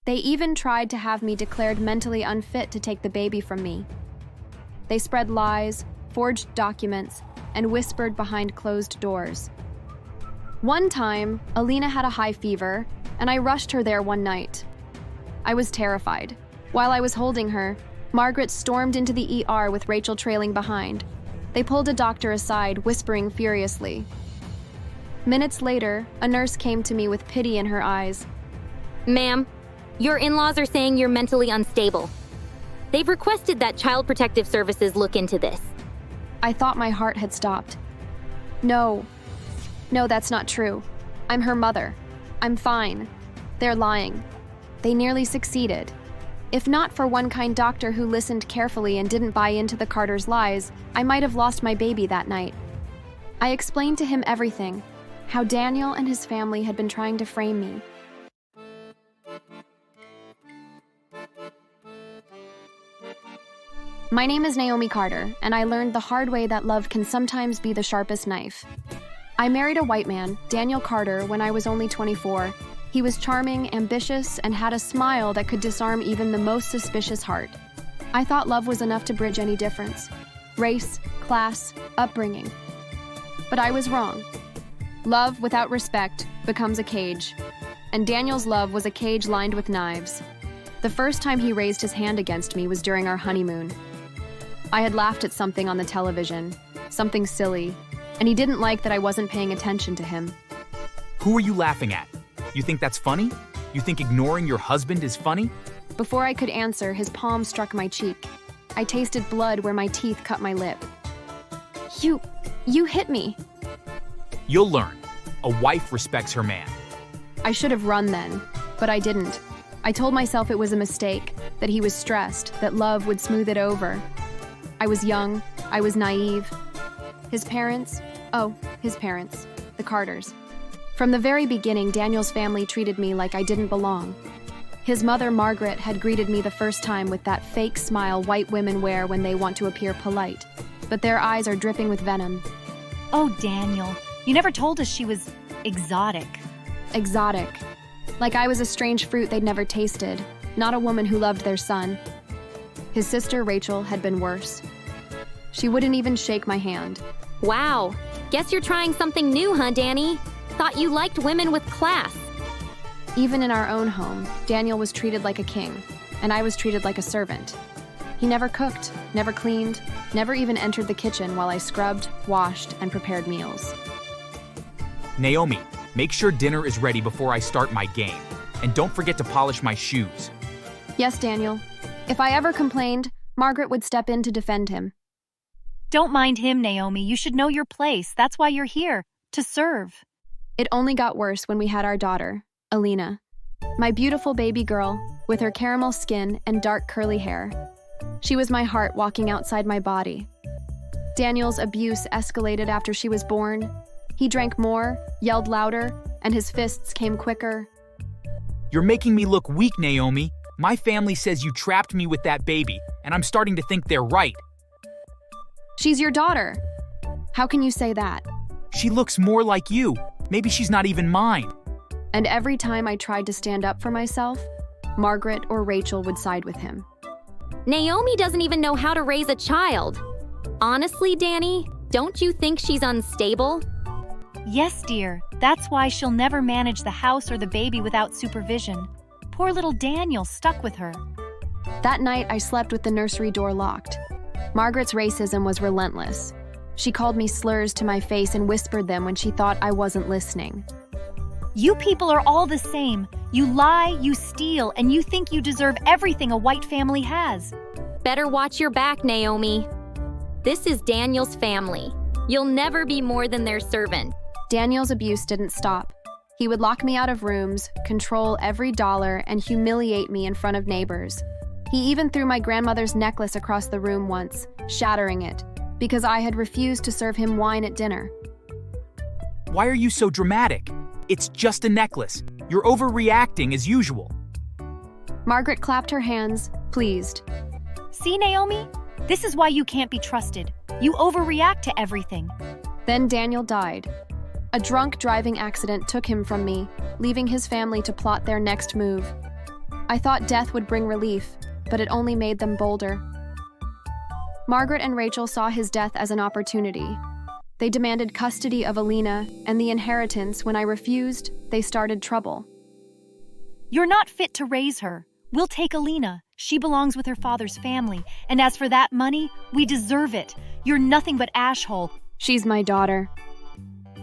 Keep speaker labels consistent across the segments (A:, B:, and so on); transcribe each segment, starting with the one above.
A: They even tried to have me declared mentally unfit to take the baby from me. They spread lies, forged documents, and whispered behind closed doors. One time, Alina had a high fever, and I rushed her there one night. I was terrified. While I was holding her, Margaret stormed into the ER with Rachel trailing behind. They pulled a doctor aside, whispering furiously. Minutes later, a nurse came to me with pity in her eyes.
B: Ma'am, your in-laws are saying you're mentally unstable. They've requested that Child Protective Services look into this.
A: I thought my heart had stopped. No, that's not true. I'm her mother. I'm fine. They're lying. They nearly succeeded. If not for one kind doctor who listened carefully and didn't buy into the Carters' lies, I might have lost my baby that night. I explained to him everything, how Daniel and his family had been trying to frame me. My name is Naomi Carter, and I learned the hard way that love can sometimes be the sharpest knife. I married a white man, Daniel Carter, when I was only 24. He was charming, ambitious, and had a smile that could disarm even the most suspicious heart. I thought love was enough to bridge any difference. Race, class, upbringing. But I was wrong. Love without respect becomes a cage. And Daniel's love was a cage lined with knives. The first time he raised his hand against me was during our honeymoon. I had laughed at something on the television, something silly, and he didn't like that I wasn't paying attention to him.
C: Who are you laughing at? You think that's funny? You think ignoring your husband is funny?
A: Before I could answer, his palm struck my cheek. I tasted blood where my teeth cut my lip. You hit me.
C: You'll learn. A wife respects her man.
A: I should have run then, but I didn't. I told myself it was a mistake, that he was stressed, that love would smooth it over. I was young, I was naive. His parents, the Carters. From the very beginning, Daniel's family treated me like I didn't belong. His mother, Margaret, had greeted me the first time with that fake smile white women wear when they want to appear polite, but their eyes are dripping with venom.
D: Oh, Daniel, you never told us she was exotic.
A: Exotic. Like I was a strange fruit they'd never tasted, not a woman who loved their son. His sister, Rachel, had been worse. She wouldn't even shake my hand.
B: Wow, guess you're trying something new, huh, Danny? Thought you liked women with class.
A: Even in our own home, Daniel was treated like a king, and I was treated like a servant. He never cooked, never cleaned, never even entered the kitchen while I scrubbed, washed, and prepared meals.
C: Naomi, make sure dinner is ready before I start my game. And don't forget to polish my shoes.
A: Yes, Daniel. If I ever complained, Margaret would step in to defend him.
D: Don't mind him, Naomi. You should know your place. That's why you're here, to serve.
A: It only got worse when we had our daughter, Alina. My beautiful baby girl, with her caramel skin and dark curly hair. She was my heart walking outside my body. Daniel's abuse escalated after she was born. He drank more, yelled louder, and his fists came quicker.
C: You're making me look weak, Naomi. My family says you trapped me with that baby, and I'm starting to think they're right.
A: She's your daughter. How can you say that?
C: She looks more like you. Maybe she's not even mine.
A: And every time I tried to stand up for myself, Margaret or Rachel would side with him.
B: Naomi doesn't even know how to raise a child. Honestly, Danny, don't you think she's unstable?
D: Yes, dear. That's why she'll never manage the house or the baby without supervision. Poor little Daniel stuck with her.
A: That night, I slept with the nursery door locked. Margaret's racism was relentless. She called me slurs to my face and whispered them when she thought I wasn't listening.
D: You people are all the same. You lie, you steal, and you think you deserve everything a white family has.
B: Better watch your back, Naomi. This is Daniel's family. You'll never be more than their servant.
A: Daniel's abuse didn't stop. He would lock me out of rooms, control every dollar, and humiliate me in front of neighbors. He even threw my grandmother's necklace across the room once, shattering it, because I had refused to serve him wine at dinner.
C: Why are you so dramatic? It's just a necklace. You're overreacting as usual.
A: Margaret clapped her hands, pleased.
D: See, Naomi? This is why you can't be trusted. You overreact to everything.
A: Then Daniel died. A drunk driving accident took him from me, leaving his family to plot their next move. I thought death would bring relief, but it only made them bolder. Margaret and Rachel saw his death as an opportunity. They demanded custody of Alina and the inheritance. When I refused, they started trouble.
D: You're not fit to raise her. We'll take Alina. She belongs with her father's family. And as for that money, we deserve it. You're nothing but ashhole.
A: She's my daughter.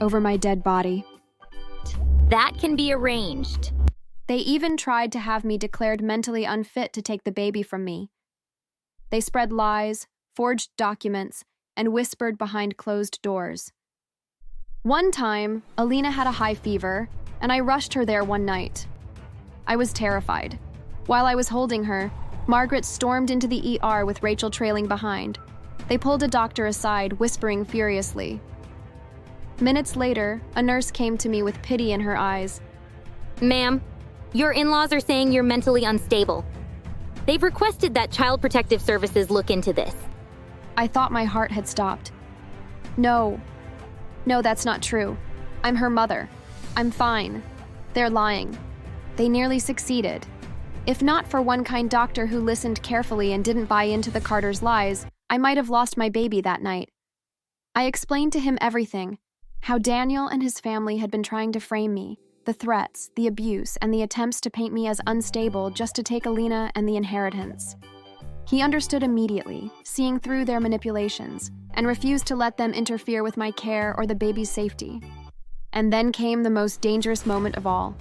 A: Over my dead body.
B: That can be arranged.
A: They even tried to have me declared mentally unfit to take the baby from me. They spread lies, forged documents, and whispered behind closed doors. One time, Alina had a high fever, and I rushed her there one night. I was terrified. While I was holding her, Margaret stormed into the ER with Rachel trailing behind. They pulled a doctor aside, whispering furiously. Minutes later, a nurse came to me with pity in her eyes.
B: Ma'am, your in-laws are saying you're mentally unstable. They've requested that Child Protective Services look into this.
A: I thought my heart had stopped. No, that's not true. I'm her mother. I'm fine. They're lying. They nearly succeeded. If not for one kind doctor who listened carefully and didn't buy into the Carters' lies, I might have lost my baby that night. I explained to him everything, how Daniel and his family had been trying to frame me, the threats, the abuse, and the attempts to paint me as unstable just to take Alina and the inheritance. He understood immediately, seeing through their manipulations, and refused to let them interfere with my care or the baby's safety. And then came the most dangerous moment of all.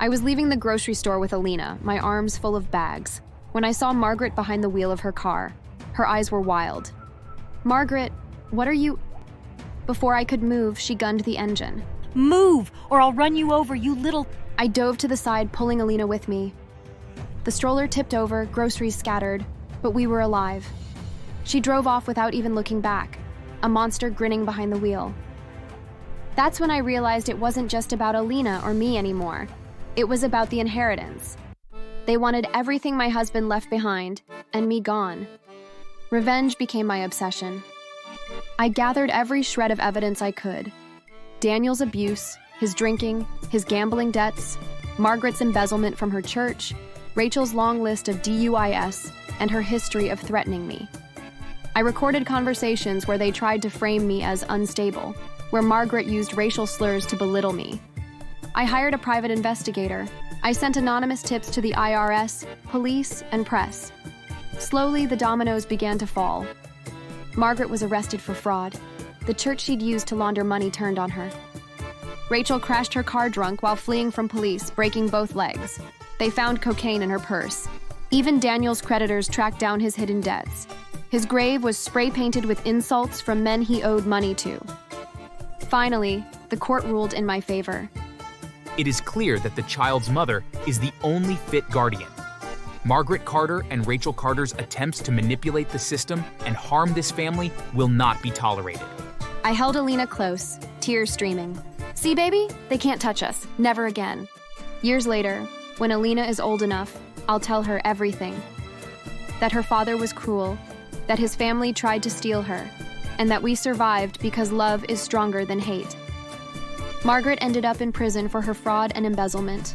A: I was leaving the grocery store with Alina, my arms full of bags, when I saw Margaret behind the wheel of her car. Her eyes were wild. "Margaret, what are you—" Before I could move, she gunned the engine.
D: Move, or I'll run you over, you little...
A: I dove to the side, pulling Alina with me. The stroller tipped over, groceries scattered, but we were alive. She drove off without even looking back, a monster grinning behind the wheel. That's when I realized it wasn't just about Alina or me anymore. It was about the inheritance. They wanted everything my husband left behind, and me gone. Revenge became my obsession. I gathered every shred of evidence I could. Daniel's abuse, his drinking, his gambling debts, Margaret's embezzlement from her church, Rachel's long list of DUIs, and her history of threatening me. I recorded conversations where they tried to frame me as unstable, where Margaret used racial slurs to belittle me. I hired a private investigator. I sent anonymous tips to the IRS, police, and press. Slowly, the dominoes began to fall. Margaret was arrested for fraud. The church she'd used to launder money turned on her. Rachel crashed her car drunk while fleeing from police, breaking both legs. They found cocaine in her purse. Even Daniel's creditors tracked down his hidden debts. His grave was spray-painted with insults from men he owed money to. Finally, the court ruled in my favor.
C: It is clear that the child's mother is the only fit guardian. Margaret Carter and Rachel Carter's attempts to manipulate the system and harm this family will not be tolerated.
A: I held Alina close, tears streaming. "See, baby? They can't touch us. Never again." Years later, when Alina is old enough, I'll tell her everything. That her father was cruel, that his family tried to steal her, and that we survived because love is stronger than hate. Margaret ended up in prison for her fraud and embezzlement.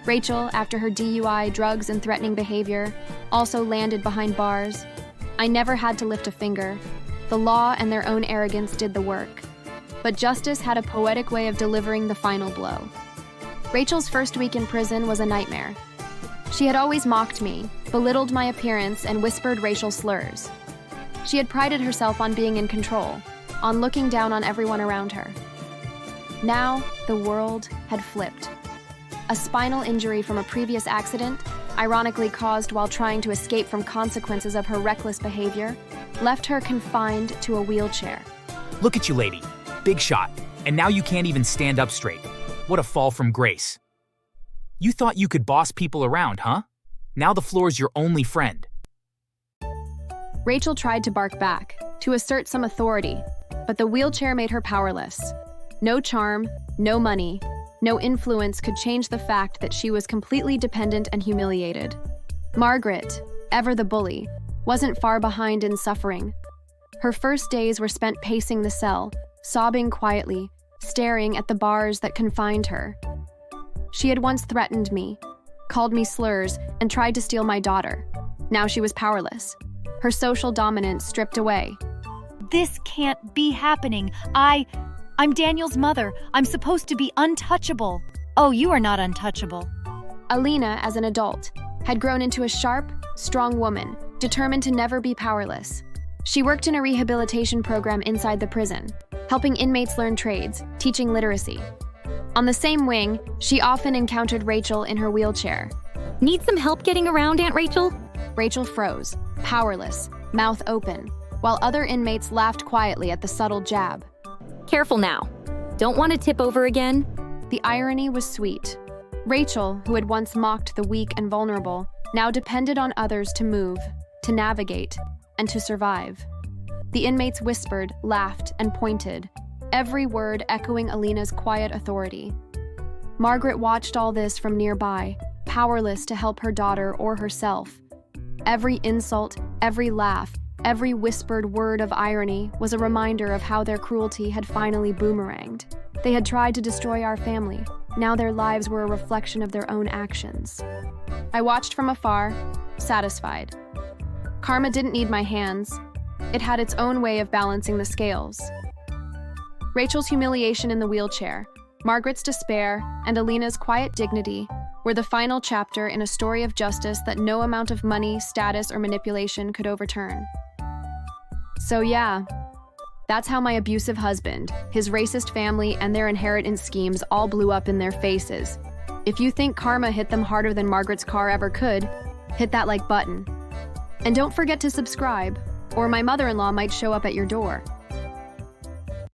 A: Rachel, after her DUI, drugs, and threatening behavior, also landed behind bars. I never had to lift a finger. The law and their own arrogance did the work. But justice had a poetic way of delivering the final blow. Rachel's first week in prison was a nightmare. She had always mocked me, belittled my appearance, and whispered racial slurs. She had prided herself on being in control, on looking down on everyone around her. Now, the world had flipped. A spinal injury from a previous accident, ironically caused while trying to escape from consequences of her reckless behavior, left her confined to a wheelchair.
C: Look at you, lady. Big shot. And now you can't even stand up straight. What a fall from grace. You thought you could boss people around, huh? Now the floor's your only friend.
A: Rachel tried to bark back, to assert some authority, but the wheelchair made her powerless. No charm, no money, no influence could change the fact that she was completely dependent and humiliated. Margaret, ever the bully, wasn't far behind in suffering. Her first days were spent pacing the cell, sobbing quietly, staring at the bars that confined her. She had once threatened me. called me slurs, and tried to steal my daughter. Now she was powerless. Her social dominance stripped away.
D: This can't be happening. I'm Daniel's mother. I'm supposed to be untouchable. Oh, you are not untouchable.
A: Alina, as an adult, had grown into a sharp, strong woman, determined to never be powerless. She worked in a rehabilitation program inside the prison, helping inmates learn trades, teaching literacy. On the same wing, she often encountered Rachel in her wheelchair.
B: Need some help getting around, Aunt Rachel?
A: Rachel froze, powerless, mouth open, while other inmates laughed quietly at the subtle jab.
B: Careful now. Don't want to tip over again?
A: The irony was sweet. Rachel, who had once mocked the weak and vulnerable, now depended on others to move, to navigate, and to survive. The inmates whispered, laughed, and pointed, every word echoing Alina's quiet authority. Margaret watched all this from nearby, powerless to help her daughter or herself. Every insult, every laugh, every whispered word of irony was a reminder of how their cruelty had finally boomeranged. They had tried to destroy our family. Now their lives were a reflection of their own actions. I watched from afar, satisfied. Karma didn't need my hands. It had its own way of balancing the scales. Rachel's humiliation in the wheelchair, Margaret's despair, and Alina's quiet dignity were the final chapter in a story of justice that no amount of money, status, or manipulation could overturn. So yeah, that's how my abusive husband, his racist family, and their inheritance schemes all blew up in their faces. If you think karma hit them harder than Margaret's car ever could, hit that like button. And don't forget to subscribe, or my mother-in-law might show up at your door.